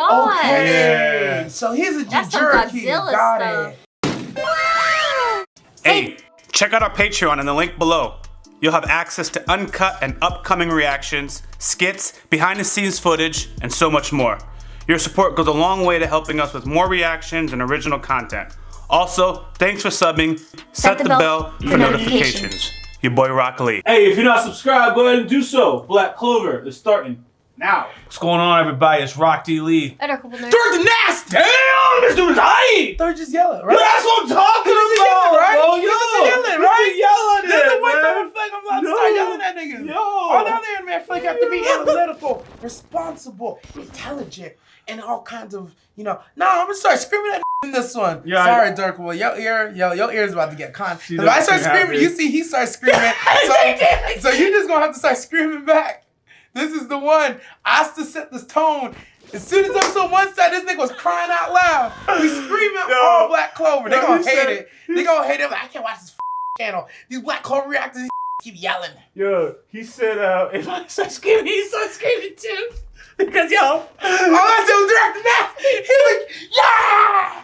god. Okay. Yeah. So he's a That's some jerky. Godzilla Got stuff. it. Hey, check out our Patreon in the link below. You'll have access to uncut and upcoming reactions, skits, behind-the-scenes footage, and so much more. Your support goes a long way to helping us with more reactions and original content. Also, thanks for subbing. Set the bell for notifications. Your boy YaBoyRockLee. Hey, if you're not subscribed, go ahead and do so. Black Clover is starting now. What's going on, everybody? It's YaBoyRockLee. I don't couple nerds. Third the nasty. Damn, this dude is hype! Third just yelling, Yo, right? that's what I'm talking Just about, yelling, right? bro. He Yo, just yelling, right? Yelling This is it, the one time I man. feel like I'm about to start yelling at niggas. Yo. On the other hand, man, I feel like I have to be analytical, responsible, intelligent, and all kinds of, you know. No, I'm gonna start screaming at in this one. Yeah, Sorry, Dirk. Well, your ear is about to get con. She If I doesn't start seem screaming, happy. you see he starts screaming. So you just gonna have to start screaming back. This is the one. I have to set this tone. As soon as episode 1 started, this nigga was crying out loud. We screaming all Black Clover. They gonna hate it. They gonna hate it. Like, I can't watch this channel. These Black Clover reactors keep yelling. Yo, he said, if I start screaming, he starts screaming too. Because, yo. All I said was directing that. He like, yeah!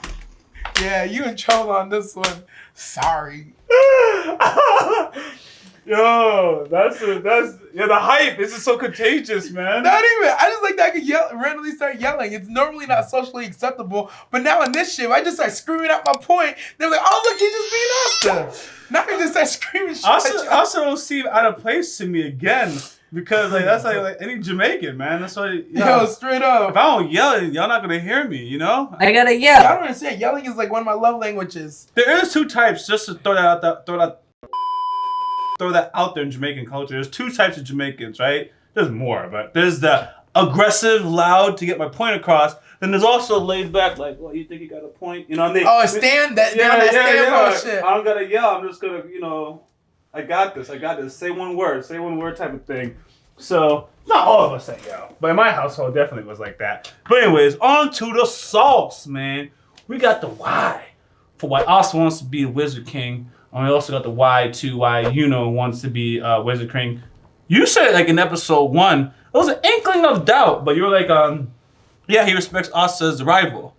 Yeah, you in trouble on this one. Sorry. Yo, that's the hype. This is so contagious, man. Not even. I just like that I could randomly start yelling. It's normally not socially acceptable. But now in this shit, I just start screaming out my point. They're like, oh, look, he's just being Austin. Now he just start screaming shit. I also don't seem out of place to me again. Because like that's like any Jamaican, man. That's why Yo, straight up. if I don't yell, y'all not gonna hear me, you know? I gotta I yell. don't understand. Yelling is like one of my love languages. There is 2 types, just to throw that out there in Jamaican culture. There's 2 types of Jamaicans, right? There's more, but there's the aggressive, loud to get my point across. Then there's also laid back, like, well, you think you got a point? You know, and they Stand that shit. I don't gotta yell, I'm just gonna, you know, I got this. Say one word type of thing. So, not all of us say yo, but in my household definitely was like that. But anyways, on to the sauce, man. We got the Y for why Austin wants to be a Wizard King. And we also got the Y to why Yuno wants to be a Wizard King. You said like in episode 1, it was an inkling of doubt, but you were like, yeah, he respects us as a rival.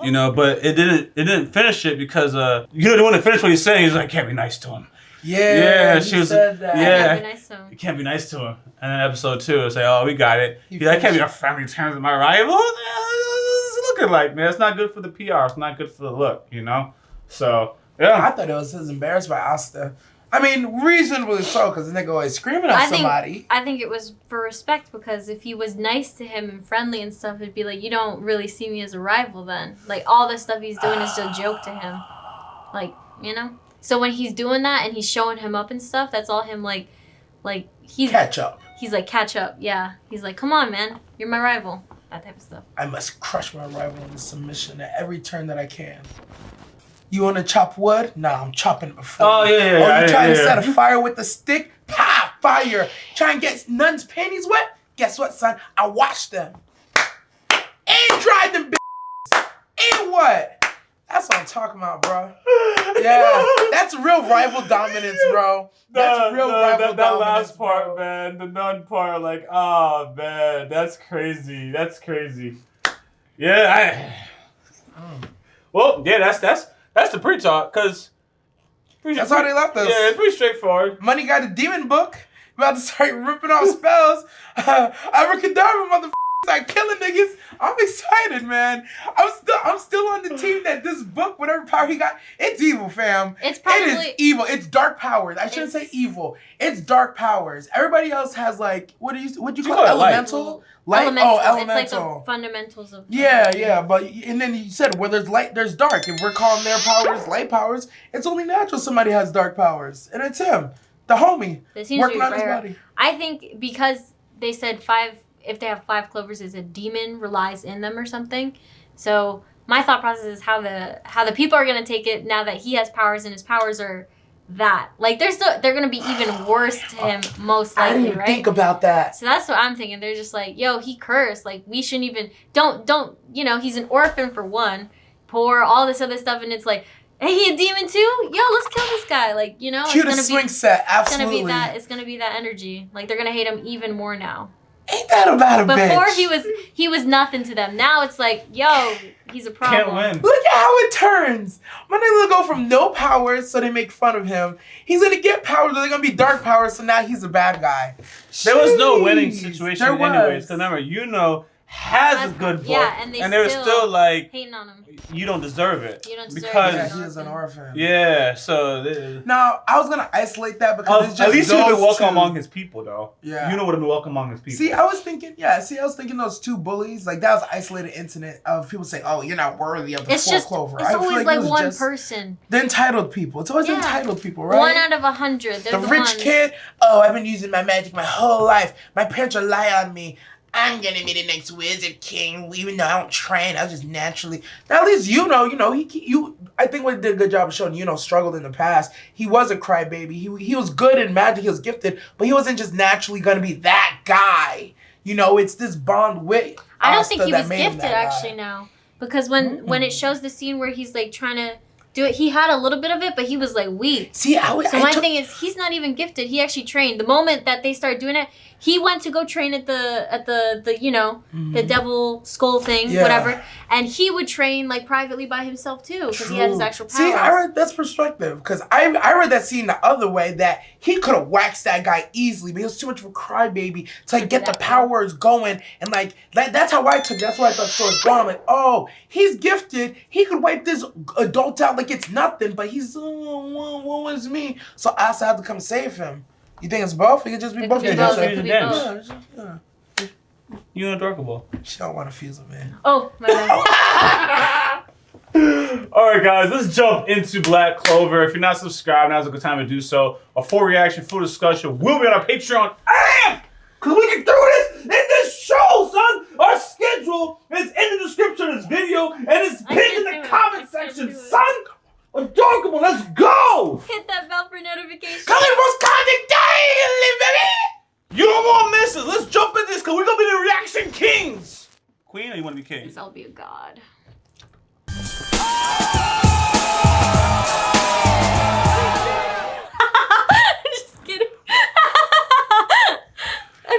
You know, but it didn't finish it because you didn't want to finish what he's saying. He's like, can't be nice to him. Yeah, she was. said that. Yeah, Be nice to him. you can't be nice to him. And then episode 2, it's like, oh, we got it. Yeah, I can't be on family terms with my rival. It's looking like, man, it's not good for the PR. It's not good for the look, you know. So yeah, I thought it was his embarrassed by Asta. I mean, reasonably so, because the nigga always screaming at somebody. I think it was for respect, because if he was nice to him and friendly and stuff, it'd be like, you don't really see me as a rival then. Like, all the stuff he's doing is a joke to him. Like, you know? So when he's doing that and he's showing him up and stuff, that's all him like he's Catch up. He's like, catch up, yeah. He's like, come on, man, you're my rival. That type of stuff. I must crush my rival into submission at every turn that I can. You want to chop wood? Nah, I'm chopping it before. Oh, you. yeah, yeah, Oh, you trying to set a yeah. fire with the stick? Pa! Fire! Try and get nuns' panties wet? Guess what, son? I washed them. And dried them bitches. And what? That's what I'm talking about, bro. Yeah, that's real rival dominance, bro. That's real rival dominance. That last part, bro. man, the nun part, like, oh man, that's crazy. That's crazy. Yeah, well, yeah, that's the pre-talk, cause That's how they left us. Yeah, it's pretty straightforward. Money got a demon book. About to start ripping off spells. Abracadabra, motherfucker, start killing niggas. I'm excited, man. I'm still on the team that this book, whatever power he got, it's evil, fam. It's probably It is evil. It's dark powers. I shouldn't say evil. It's dark powers. Everybody else has like what'd you call it? Elemental? Light? Oh, elemental. It's like the fundamentals of. Yeah, but and then you said where there's light, there's dark. If we're calling their powers light powers, it's only natural somebody has dark powers, and it's him, the homie, working on his body. I think because they said 5, if they have 5 clovers, is a demon relies in them or something. So my thought process is how the people are gonna take it now that he has powers and his powers are that. Like they're gonna be even worse to him most likely, I didn't right? think about that. So that's what I'm thinking. They're just like, yo, he cursed. Like we shouldn't even don't you know, he's an orphan for one, poor, all this other stuff, and it's like, hey, he a demon too? Yo, let's kill this guy. Like, you know, Cue the swing set, absolutely. It's gonna be that energy. Like they're gonna hate him even more now. Ain't that about a bitch? Before he was nothing to them. Now it's like, yo, he's a problem. Can't win. Look at how it turns. My nigga go from no powers, so they make fun of him. He's gonna get powers, but they're gonna be dark powers, so now he's a bad guy. There was no winning Jeez, situation there was. anyways. Because remember, has a good book. Yeah, and they were still like, hating on him. you don't deserve it. You don't deserve because it. Yeah, he is an orphan. Yeah, so Now, I was gonna isolate that because it's just at least he would have been welcome to- among his people, though. Yeah. You know, would have been welcome among his people. See, I was thinking those two bullies, like that was an isolated incident of people saying, "Oh, you're not worthy of the It's four just, Clover." it's I feel always it like was one just person. The entitled people. It's always the Yeah. entitled people, right? 1 out of 100. They're the the rich ones. kid. Oh, I've been using my magic my whole life. My parents rely on me. I'm gonna be the next wizard king, even though I don't train. I just naturally. Now, at least you know. I think we did a good job of showing struggled in the past. He was a crybaby. He was good in magic. He was gifted, but he wasn't just naturally gonna be that guy. It's this bond with. I don't think Asta he that was made him gifted that actually guy. now. Because when it shows the scene where he's like trying to do it, he had a little bit of it, but he was like weak. See, So my thing is, he's not even gifted. He actually trained. The moment that they started doing it, he went to go train at the the devil skull thing, Yeah. whatever. And he would train like privately by himself too, because he had his actual powers. See, I read that's perspective because I read that scene the other way that he could have waxed that guy easily, but he was too much of a crybaby to like, get the powers going and like that's how I took. That's why I thought so was gone. I'm like, oh, he's gifted. He could wipe this adult out like it's nothing, but he's what was me? So I also had to come save him. You think it's both? It could just be It both. could be both. both. It It could could be be both. both. Yeah. You and Adorkable. She don't want to fuse him, man. Oh my bad. All right, guys, let's jump into Black Clover. If you're not subscribed, now's a good time to do so. A full reaction, full discussion will be on our Patreon. Because we can do this in this show, son. Our schedule is in the description of this video, and it's I pinned in can't the do it. comment I can't section, do it. son. Adorkable, let's go. Hit that bell for notifications. Coming from Content Daily, baby! You don't want to miss it. Let's jump in this, because we're going to be the reaction kings. Queen, or you want to be king? I'll be a god. Just kidding.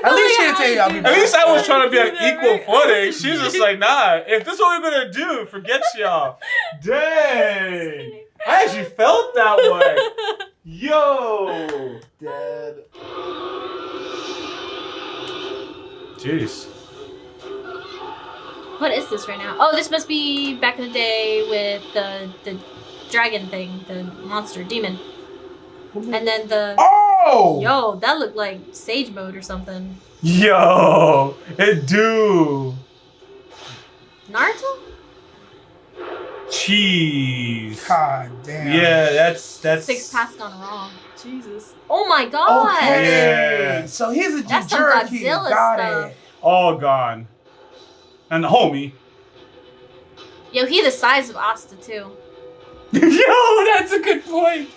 At least she didn't tell you I'll be At least I was trying to be on Do that, equal right? footing. She's just like, nah, if this is what we're gonna do, forget y'all. Dang. I actually felt that way. Yo. Dead. Jeez. What is this right now? Oh, this must be back in the day with the dragon thing, the monster demon. And then the Oh! yo, that looked like Sage Mode or something. Yo. It do. Naruto? Cheese. God damn. Yeah, that's 6 paths gone wrong. Jesus. Oh my god. Okay. Yeah. So he's a That's some Jinchuriki. Godzilla Got stuff. it. all gone. And the homie. Yo, he the size of Asta too. Yo, that's a good point.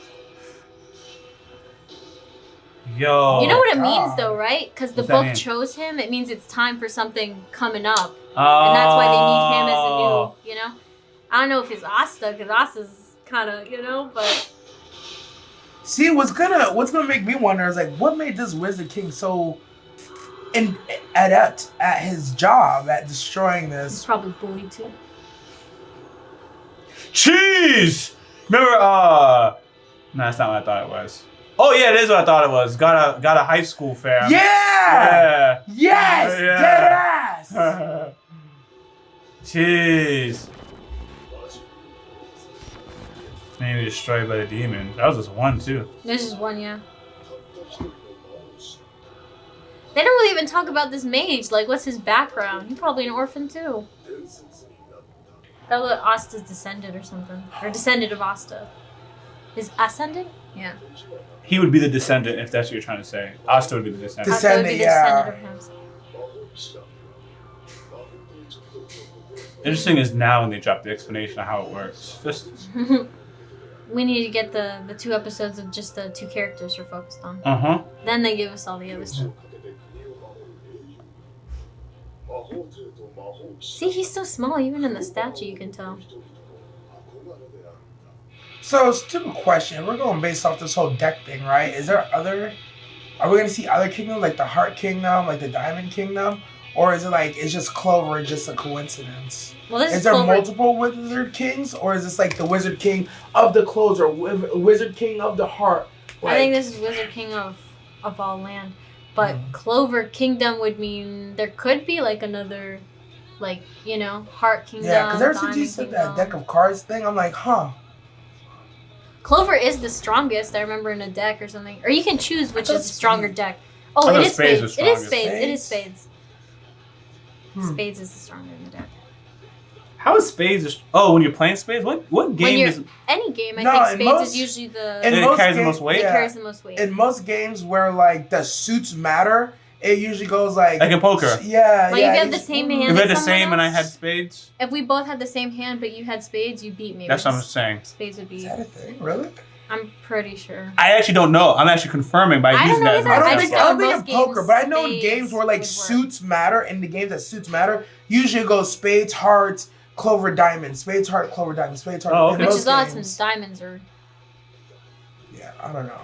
Yo. You know what it God. means though, right? Because the What's that book mean? chose him. It means it's time for something coming up. And that's why they need him as a new, you know? I don't know if it's Asta, because Asta's kind of, but... See, what's gonna make me wonder is like, what made this Wizard King so adept at his job at destroying He's this? probably bullied too. Cheese! Remember, no, that's not what I thought it was. Oh yeah, it is what I thought it was. Got a high school fam. Yeah! Yes! Yeah. Dead ass! Jeez. Maybe destroyed by the demon. That was just one too. There's just one, yeah. They don't really even talk about this mage. Like, what's his background? He's probably an orphan too. That was Asta's descendant or something. Or descendant of Asta. His ascendant? Yeah. He would be the descendant if that's what you're trying to say. Asta would be the descendant. Asta would be the Descendant, descendant of him. Interesting is now when they drop the explanation of how it works. Just We need to get the 2 episodes of just the 2 characters we're focused on. uh-huh. Then they give us all the other stuff. See, he's so small. Even in the statue, you can tell. So, stupid question. We're going based off this whole deck thing, right? Is there other Are we gonna see other kingdoms like the Heart Kingdom, like the Diamond Kingdom, or is it like it's just Clover, just a coincidence? Well, this Is is there Clover. multiple Wizard Kings, or is this like the Wizard King of the Clover, Wizard King of the Heart? Like, I think this is Wizard King of all land. But Clover Kingdom would mean there could be like another, like, you know, Heart Kingdom. yeah, because ever since Diamond you said Kingdom. that deck of cards thing, I'm like, huh. Clover is the strongest, I remember, in a deck or something. Or you can choose which is the stronger deck. Oh, I it thought is spades spades. was It is strongest. spades. It is spades. Hmm. Spades is the stronger in the deck. How is spades? Oh, when you're playing spades, what When game you're is? any game, I No, think in spades most- is usually the in It most carries the games- most weight. it yeah. carries the most weight. In most games where like the suits matter, it usually goes like Like in poker. Yeah, Like, yeah. if you have it's- the same If hand we had the someone same and I else? had spades, If we both had the same hand but you had spades, you beat me. that's what I'm because saying. Spades would Is be. that a thing? Really? I'm pretty sure. I actually don't know. I'm actually confirming by I using don't know that as either. my I don't I think just example. I don't know think in in most poker, games, but I know in spades games where like would work. suits matter, in the games that suits matter, usually it goes spades, hearts, Clover, diamond, spades, heart, Clover, diamond, spades, heart. Oh, in okay. Which those is odd games. since diamonds are. Yeah, I don't know.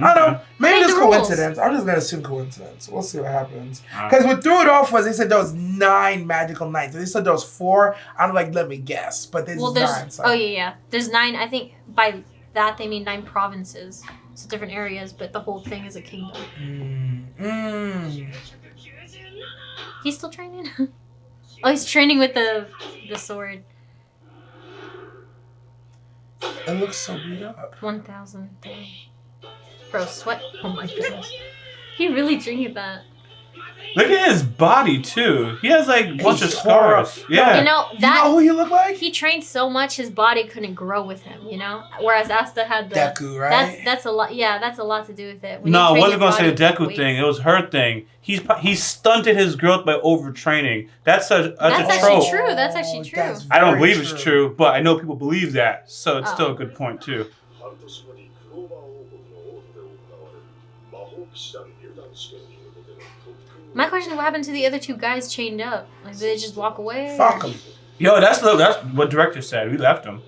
I don't know. Maybe Make it's the rules. coincidence. I'm just gonna assume coincidence. We'll see what happens. Alright. Because what threw it off was they said there was 9 magical nights. They said there was 4. I'm like, let me guess, but there's Well, 9. So. oh yeah. There's 9. I think by that they mean 9 provinces, so different areas, but the whole thing is a kingdom. He's still training. Oh, he's training with the sword. It looks so beat up. 1,000. Dang. Bro, sweat. Oh my goodness. He really drinking that. Look at his body too. He has like a bunch of He's tore up. scars. Yeah. You know You that know who he looked like? he trained so much his body couldn't grow with him. You know, whereas Asta had the. Deku, right? That's a lot. Yeah, that's a lot to do with it. When No, you I train wasn't your gonna say the body Deku with thing. weights- It was her thing. He stunted his growth by overtraining. That's a That's trope. actually true. That's actually true. That's I don't very believe it's true, but I know people believe that, so it's Oh. still a good point too. My question is, what happened to the other 2 guys chained up? Like, did they just walk away? Fuck him. Yo, that's what director said. We left him.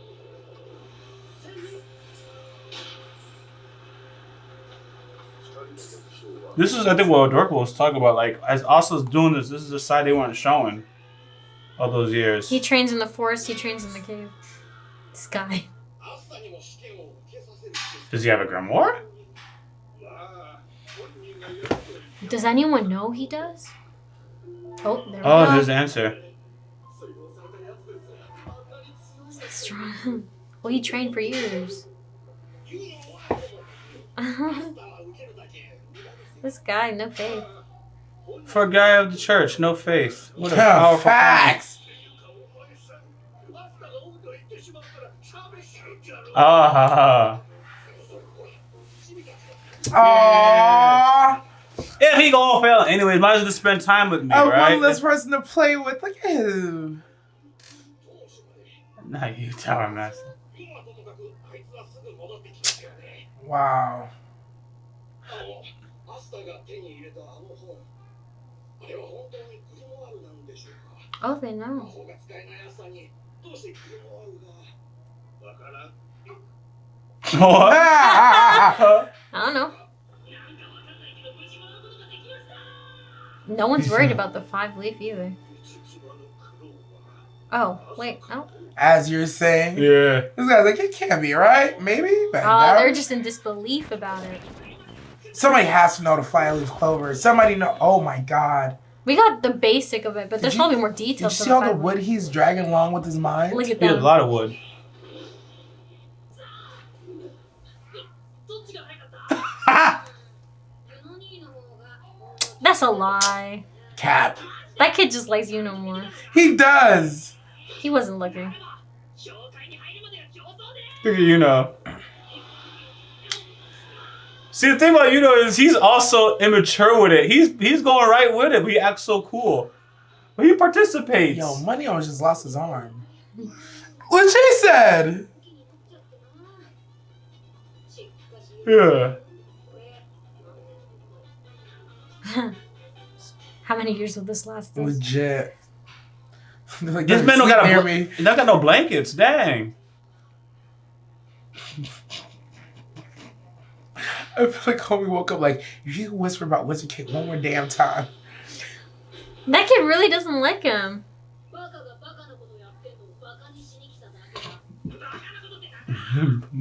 This is, I think, what Dorko was talking about. Like, as Asa's doing this is the side they weren't showing all those years. He trains in the forest. He trains in the cave. This guy. Does he have a grimoire? Does anyone know he does? Oh, there we Oh, go. there's the answer. Strong. Well, he trained for years. This guy, no faith. For a guy of the church, no faith. What a Yeah, powerful facts. Ah, Aww. if he gonna fail, anyways, might as well just spend time with me, I right? one less person to play with. Look at him. Not you, Tower Master. Wow. Oh, they know. What? I don't know. No one's worried about the 5-leaf either. Oh, wait. Oh. As you're saying. Yeah. This guy's like, it can't be, right? Maybe? But no. They're just in disbelief about it. Somebody has to know to fly leaf clover. Somebody know. Oh my god. We got the basic of it, but there's you- probably more Did you details. see all the wood he's dragging along with his mind? Look at He has a that. lot of wood. That's a lie. Cap. That kid just likes you no more. He does. He wasn't looking. Look at Yuno. See, the thing about Yuno is he's also immature with it. He's going right with it, but he acts so cool. But he participates. Yo, Money almost just lost his arm. What she said. Yeah. How many years will this last? us? Legit. Like, This don't man don't sleep got near a me. he don't got no blankets. Dang. I feel like homie woke up like, you can whisper about Wizard King one more damn time. That kid really doesn't like him.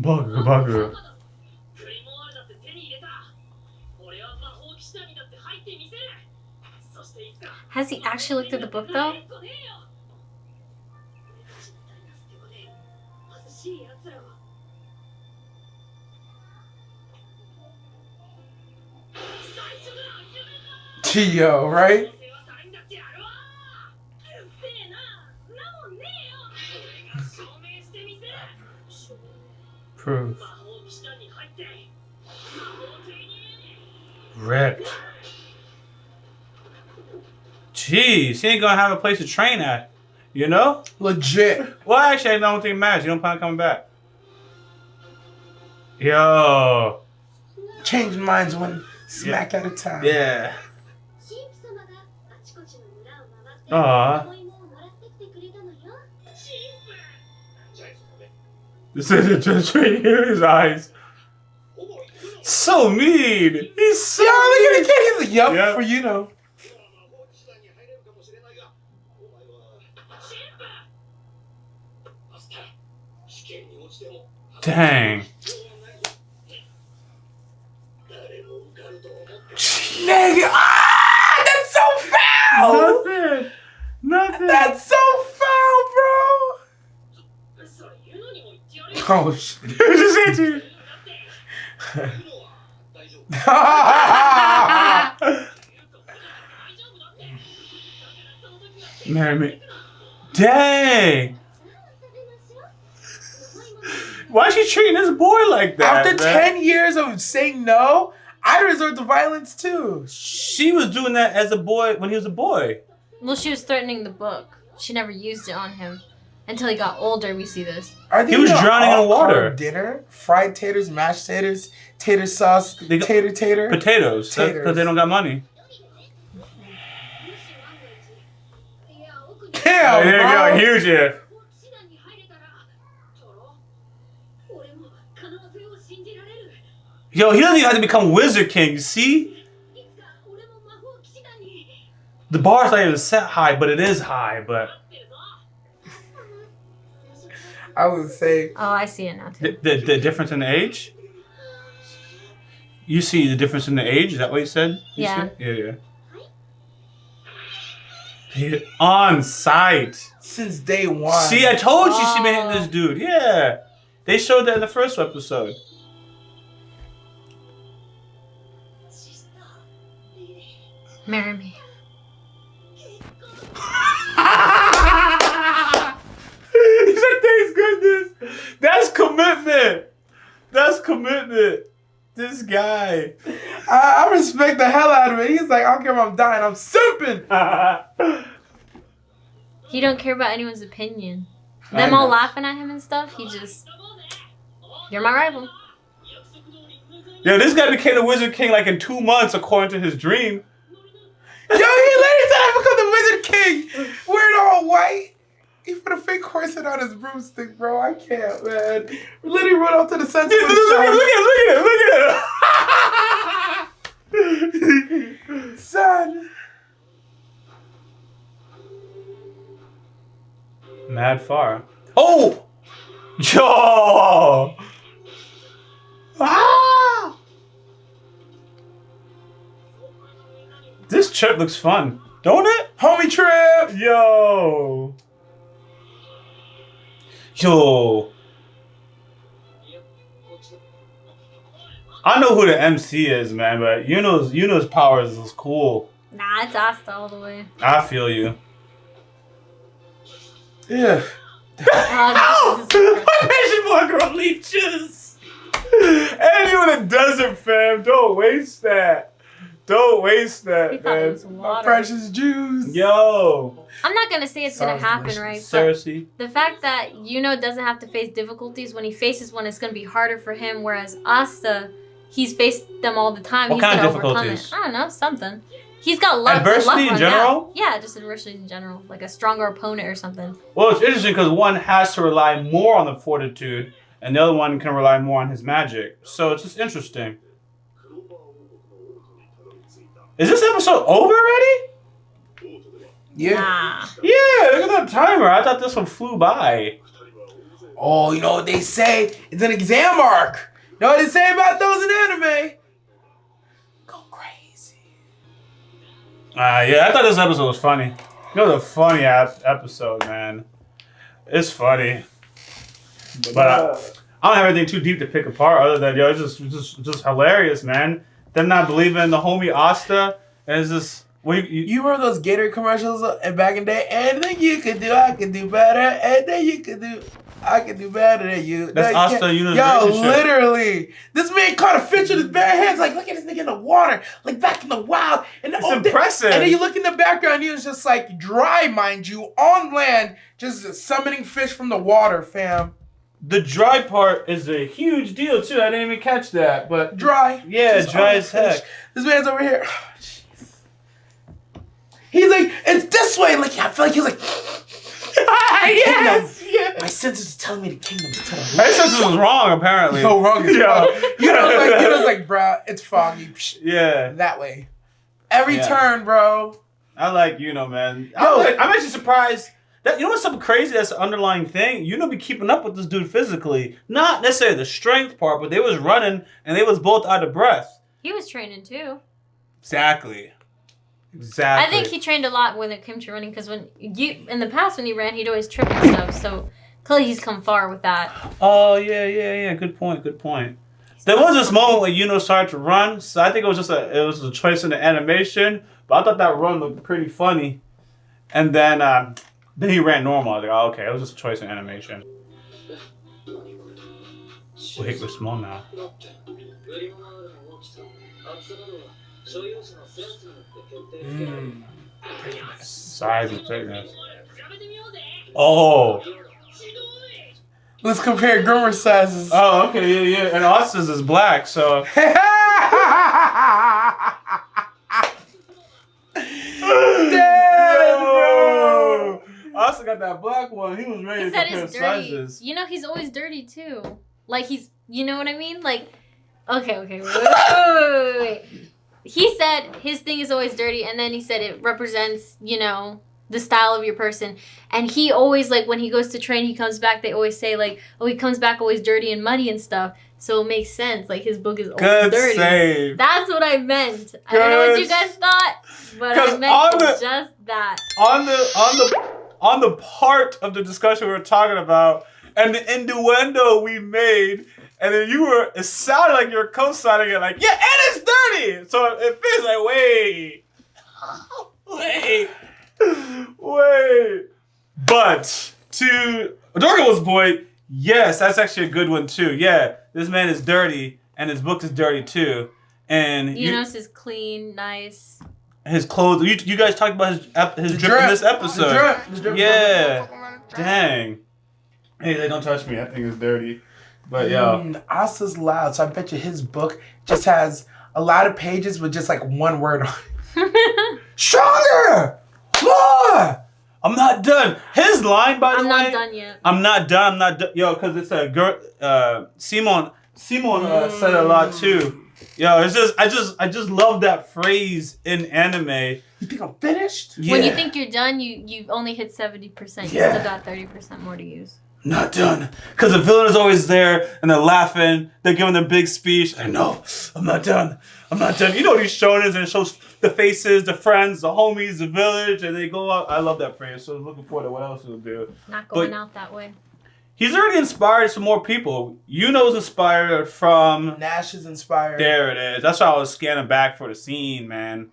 Bugger. Has he actually looked at the book though? Yo, right? Proof. Ripped. Jeez, he ain't gonna have a place to train at. You know? Legit. Well, actually, I don't think it matters. You don't plan on coming back. Yo. Change minds one smack at a time. Yeah. Aw. This is just right here in his eyes. So mean. He's so Yo, look at mean. the kid. He's like, yup, Yep. for you know. Dang. Nigga, that's so foul. Nothing. That's so foul, bro. Oh shit. Just hit you. Marry me. Dang. Why is she treating this boy like that? After man? 10 years of saying no, I resort to violence too. She was doing that as a boy when he was a boy. Well, she was threatening the book. She never used it on him. Until he got older, we see this. Are they He was eating drowning in all water. carb dinner, fried taters, mashed taters, tater sauce, They got- tater. Potatoes. That's because they don't got money. Damn, There you go. bro. Huge if. Yo, he doesn't even have to become Wizard King, you see? The bar's not even set high, but it is high, but... I would say, Oh, I see it now too. The difference in the age? You see the difference in the age? Is that what you said? You Yeah. said? Yeah. On site. since day one. See, I told you she been hitting this dude. Yeah. They showed that in the first episode. Marry me. He said, thanks goodness. That's commitment. That's commitment. This guy. I respect the hell out of it. He's like, I don't care if I'm dying, I'm simping. He don't care about anyone's opinion. Them all laughing at him and stuff, he just... You're my rival. Yo, this guy became the Wizard King like in 2 months, according to his dream. Yo, he literally said I become the Wizard King. Wearing all white. He put a fake horse head on his broomstick, bro. I can't, man. We literally rode off to the sunset. Look at it. Son. Mad far. Oh! Yo! Ah! This trip looks fun, don't it? Homie trip. Yo! I know who the MC is, man, but Yuno's powers is cool. Nah, it's Asta all the way. I feel you. Yeah. Oh, this is- I mentioned YaBoyRockLee leeches. Anyone in desert, fam, don't waste that. Don't waste he that, thought it man. was My water. precious Jews. Yo. I'm not gonna say it's gonna Sounds happen, delicious. right? Cersei. But the fact that Yuno doesn't have to face difficulties, when he faces one, it's gonna be harder for him. Whereas Asta, he's faced them all the time. What He's kind gonna of overcome difficulties? it. I don't know, something. He's got luck. Adversity luck in runs general? out. Yeah, just adversity in general, like a stronger opponent or something. Well, it's interesting because one has to rely more on the fortitude, and the other one can rely more on his magic. So it's just interesting. Is this episode over already? Yeah. Nah. Yeah, look at that timer. I thought this one flew by. Oh, you know what they say? It's an exam arc. You know what they say about those in anime? Go crazy. Yeah, I thought this episode was funny. It was a funny episode, man. It's funny. But I don't have anything too deep to pick apart other than, yo, it's just hilarious, man. Them not believing in the homie Asta, and it's just... You remember those Gatorade commercials back in the day? Anything you could do, I could do better. Anything you could do, I could do better than you. That's Asta Yo, relationship. Literally. This man caught a fish with his bare hands. Like, look at this nigga in the water. Like, back in the wild. And It's impressive. And then you look in the background, he was just like dry, mind you, on land, just summoning fish from the water, fam. The dry part is a huge deal, too. I didn't even catch that, but... Dry. Yeah, Just dry on as the fish. heck. This man's over here. He's like, it's this way. Like, I feel like he's like, Yes, yes. my senses are telling me the kingdom's to the My left. senses was wrong, apparently. No, wrong is Yeah. wrong. You know, like, bro, it's foggy. Psh, Yeah. that way. Every Yeah. turn, bro. I like Yuno, man. Yo. I'm actually surprised. That, you know what's something crazy that's the underlying thing? Yuno be keeping up with this dude physically. Not necessarily the strength part, but they was running and they was both out of breath. He was training too. Exactly. I think he trained a lot when it came to running because in the past when he ran, he'd always trip and stuff. So clearly he's come far with that. Oh, yeah. Good point. There was this moment when Yuno started to run, so I think it was a choice in the animation, but I thought that run looked pretty funny. And then he ran normal. I was like, oh, okay, it was just a choice in animation. Well, Hick was small now. Size and thickness. Oh. Let's compare groomer sizes. Oh, okay, yeah. And Austin's is black, so. Damn, bro. Austin got that black one. He was ready He to said compare it's dirty. sizes. You know, he's always dirty too. Like you know what I mean? Like, okay, wait. He said his thing is always dirty, and then he said it represents, the style of your person. And he always, like, when he goes to train, he comes back, they always say, like, oh, he comes back always dirty and muddy and stuff. So it makes sense. Like, his book is always Good dirty. save. That's what I meant. I don't know what you guys thought, but I meant just that. On the part of the discussion we were talking about, and the innuendo we made, and then it sounded like you were co-signing it, like, yeah, and it's dirty! So it feels like, wait. But to Adorable's point, yes, that's actually a good one too. Yeah, this man is dirty, and his book is dirty too. And Yunos is clean, nice. his clothes. You guys talked about his drip in this episode. The drip. Yeah. Dang. Hey, they don't touch me. That thing is dirty. But yo. Asa's loud, so I bet you his book just has a lot of pages with just like one word on it. Stronger! More! I'm not done. His line, by the way. I'm not done yet. I'm not done. Yo, because it's a girl. Simon said it a lot too. Yo, it's just I just love that phrase in anime. You think I'm finished? Yeah. When you think you're done, you've only hit 70%. You Yeah. still got 30% more to use. Not done. Because the villain is always there and they're laughing. They're giving their big speech. I know. I'm not done. You know what he's showing us, and it shows the faces, the friends, the homies, the village, and they go out. I love that phrase. So looking forward to what else he'll do. Not going out that way. He's already inspired some more people. Yuno's inspired from... Nash is inspired. There it is. That's why I was scanning back for the scene, man.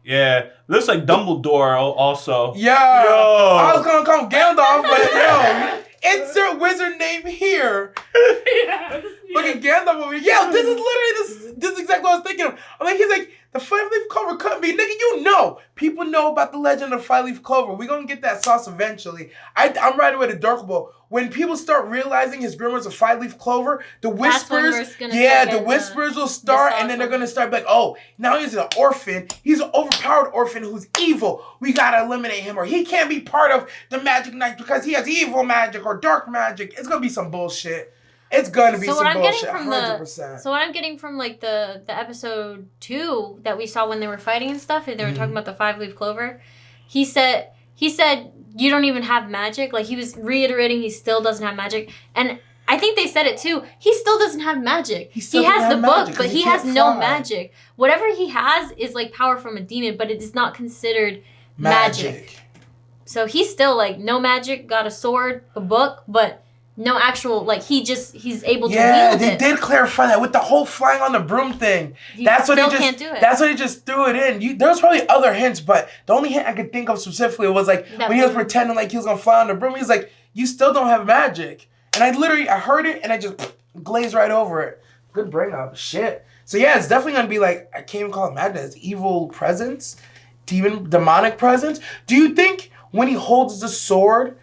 Yeah. Looks like Dumbledore also. Yo! I was gonna call him Gandalf, but yo, insert wizard name here. Fucking Gandalf over here. Yo, this is literally this is exactly what I was thinking of. I'm like, he's like, the 5-leaf clover couldn't be. Nigga, you know. People know about the legend of 5-leaf clover. We're gonna get that sauce eventually. I'm right away to Darkable. When people start realizing his grimoires of 5-leaf clover, the That's when whispers, we're gonna yeah, start the getting whispers will start, sauce and then they're of gonna start like, oh, now he's an orphan. He's an overpowered orphan who's evil. We gotta eliminate him, or he can't be part of the Magic Knights because he has evil magic or dark magic. It's gonna be some bullshit. It's gonna be So some what I'm bullshit. getting from 100%. so what I'm getting from like the episode 2 that we saw when they were fighting and stuff, and they were talking about the 5-leaf clover. He said you don't even have magic. Like he was reiterating he still doesn't have magic, and I think they said it too. He still doesn't have magic. He has the book, but he has no magic. Whatever he has is like power from a demon, but it is not considered magic. So he's still like no magic, got a sword, a book, but no actual, like he's able to wield it. They did clarify that with the whole flying on the broom thing. That's what can't do it. That's what he just threw it in. There was probably other hints, but the only hint I could think of specifically was like when he was pretending like he was gonna fly on the broom. He was like, "You still don't have magic," and I heard it and I just glazed right over it. Good bring up, shit. So yeah, it's definitely gonna be like I can't even call it magic. It's evil presence, demonic presence. Do you think when he holds the sword,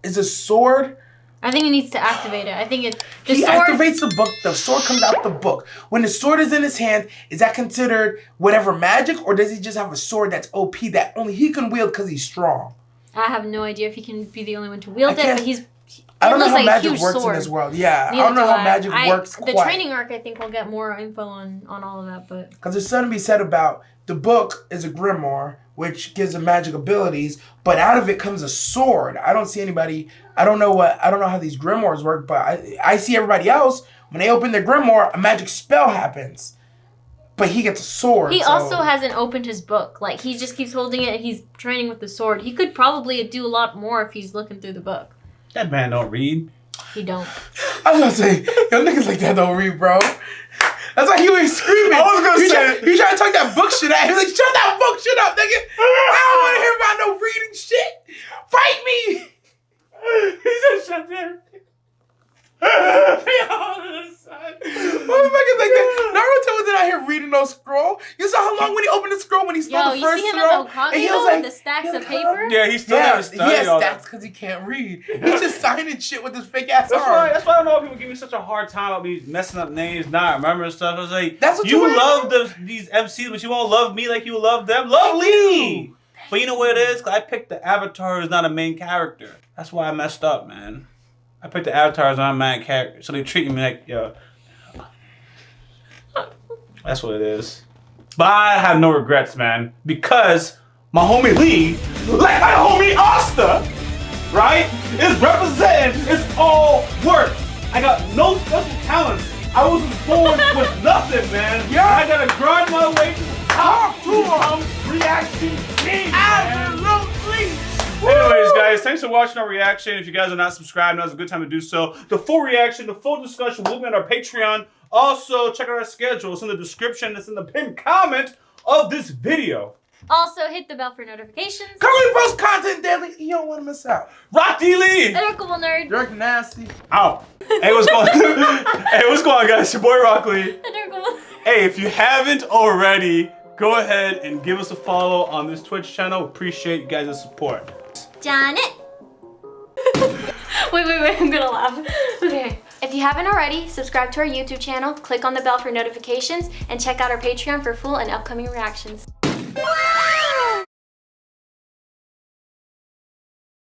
is a sword? I think he needs to activate it. I think He activates the book. The sword comes out the book. When the sword is in his hand, is that considered whatever magic, or does he just have a sword that's OP that only he can wield because he's strong? I have no idea if he can be the only one to wield it, but I don't know how like magic works in this world. Yeah, Neither I don't know how I. magic works The quite. training arc, I think, will get more info on all of that, but Because there's something to be said about the book is a grimoire, which gives him magic abilities, but out of it comes a sword. I don't see anybody. I don't know how these grimoires work, but I see everybody else when they open their grimoire, a magic spell happens, but he gets a sword. He also hasn't opened his book. Like he just keeps holding it and he's training with the sword. He could probably do a lot more if he's looking through the book. That man don't read. He don't. I was gonna say, yo, niggas like that don't read, bro. That's why he was screaming. I was gonna say he trying to talk that book shit at him. Like, shut that book shit up, nigga. I don't want to hear about no reading shit. Fight me. He said, "Shut there." Motherfuckers like that. Naruto wasn't out here reading no scroll. You saw how long when he opened the scroll when he spelled the first you see him scroll? as Okage with the stacks of paper? Yeah, he still got to he study has all stats that. because he can't read. He's just signing shit with his fake ass arm. That's why I don't know why people give me such a hard time about me messing up names, not remembering stuff. I was like, That's what you you love these MCs, but you won't love me like you love them. Love me! But you know what it is? 'Cause I picked the avatar who's not a main character. That's why I messed up, man. I picked the avatar as not a main character, so they treat me like, yo. That's what it is. But I have no regrets, man, because my homie Lee, like my homie Asta, right, is representing. It's all work. I got no special talents. I was just born with nothing, man. Yeah. I gotta grind my way to the top to become reaction king. Absolutely. Anyways, guys, thanks for watching our reaction. If you guys are not subscribed, now's a good time to do so. The full reaction, the full discussion will be on our Patreon. Also, check out our schedule. It's in the description. It's in the pinned comment of this video. Also, hit the bell for notifications. Currently post content daily. You don't want to miss out. YaBoyRockLee! Lyrical nerd. You're nasty. Ow. Hey, what's going on? Hey, what's going on, guys? Your boy YaBoyRockLee. Lyrical. Hey, if you haven't already, go ahead and give us a follow on this Twitch channel. Appreciate you guys' support. Janet. wait, I'm gonna laugh. Okay. If you haven't already, subscribe to our YouTube channel, click on the bell for notifications, and check out our Patreon for full and upcoming reactions.